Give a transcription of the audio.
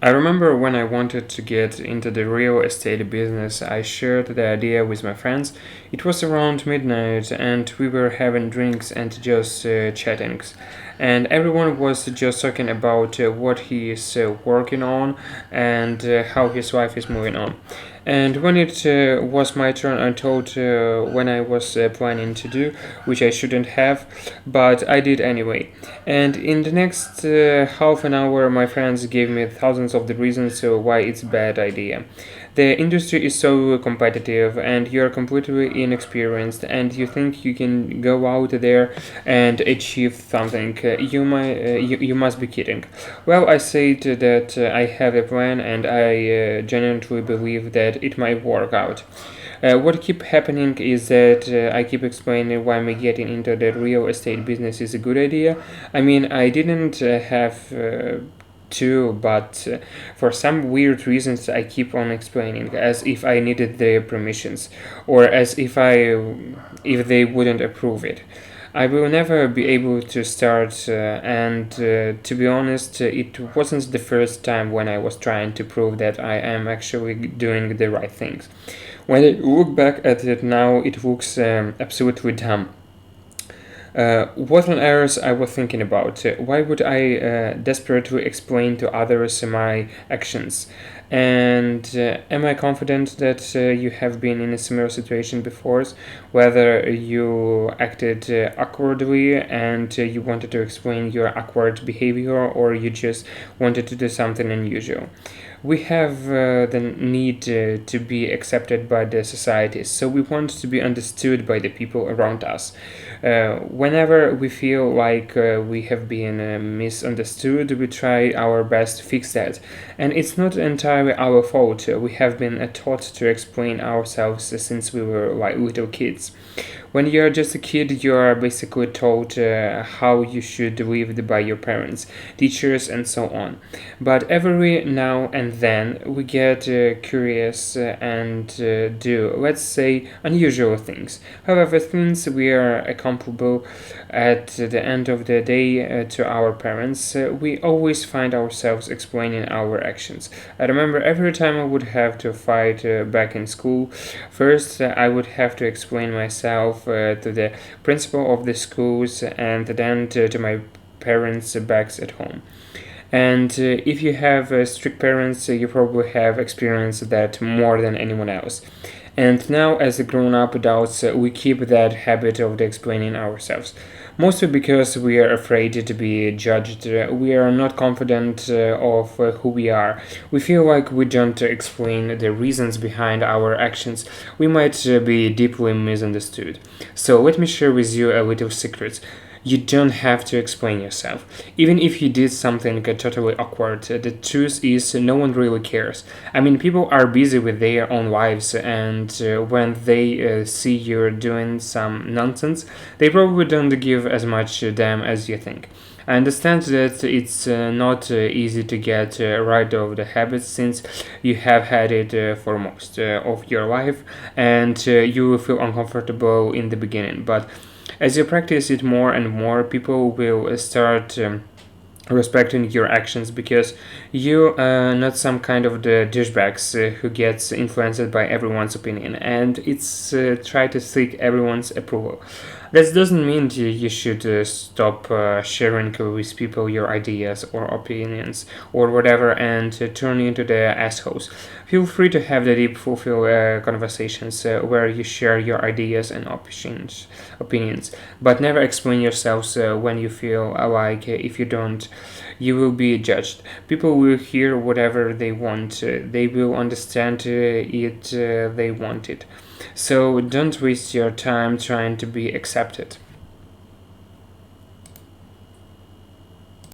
I remember when I wanted to get into the real estate business, I shared the idea with my friends. It was around midnight, and we were having drinks and just chatting. And everyone was just talking about what he is working on and how his wife is moving on. And when it was my turn, I told when I was planning to do, which I shouldn't have, but I did anyway. And in the next half an hour, my friends gave me thousands of the reasons why it's a bad idea. The industry is so competitive, and you're completely inexperienced, and you think you can go out there and achieve something. You must be kidding. Well, I said that I have a plan, and I genuinely believe that it might work out. What keep happening is that I keep explaining why me getting into the real estate business is a good idea. I mean, I didn't have to, but for some weird reasons, I keep on explaining as if I needed their permissions, or as if they wouldn't approve it. I will never be able to start, and to be honest, it wasn't the first time when I was trying to prove that I am actually doing the right things. When I look back at it now, it looks absolutely dumb. What on earth I was thinking about? Why would I desperately explain to others my actions? And am I confident that you have been in a similar situation before, whether you acted awkwardly and you wanted to explain your awkward behavior, or you just wanted to do something unusual? We have the need to be accepted by the society, so we want to be understood by the people around us. Whenever we feel like we have been misunderstood, we try our best to fix that. And it's not entirely our fault. We have been taught to explain ourselves since we were like little kids. When you're just a kid, you are basically told how you should live by your parents, teachers, and so on. But every now and then we get curious and do, let's say, unusual things. However, things we are accountable at the end of the day to our parents, we always find ourselves explaining our actions. I remember every time I would have to fight back in school, first I would have to explain myself to the principal of the schools and then to my parents back at home. And if you have strict parents, you probably have experienced that more than anyone else. And now, as grown up adults, we keep that habit of explaining ourselves. Mostly because we are afraid to be judged. We are not confident of who we are. We feel like we don't explain the reasons behind our actions. We might be deeply misunderstood. So, let me share with you a little secret. You don't have to explain yourself. Even if you did something totally awkward, the truth is no one really cares. I mean, people are busy with their own lives, and when they see you're doing some nonsense, they probably don't give as much damn as you think. I understand that it's not easy to get rid of the habit since you have had it for most of your life, and you will feel uncomfortable in the beginning. But as you practice it more and more, people will start respecting your actions because you are not some kind of the douchebags who gets influenced by everyone's opinion, and it's try to seek everyone's approval. That doesn't mean you should stop sharing with people your ideas or opinions or whatever and turn into the assholes. Feel free to have the deep, fulfill conversations where you share your ideas and opinions, but never explain yourselves when you feel like if you don't, you will be judged. People will hear whatever they want. They will understand it. They want it. So don't waste your time trying to be accepted.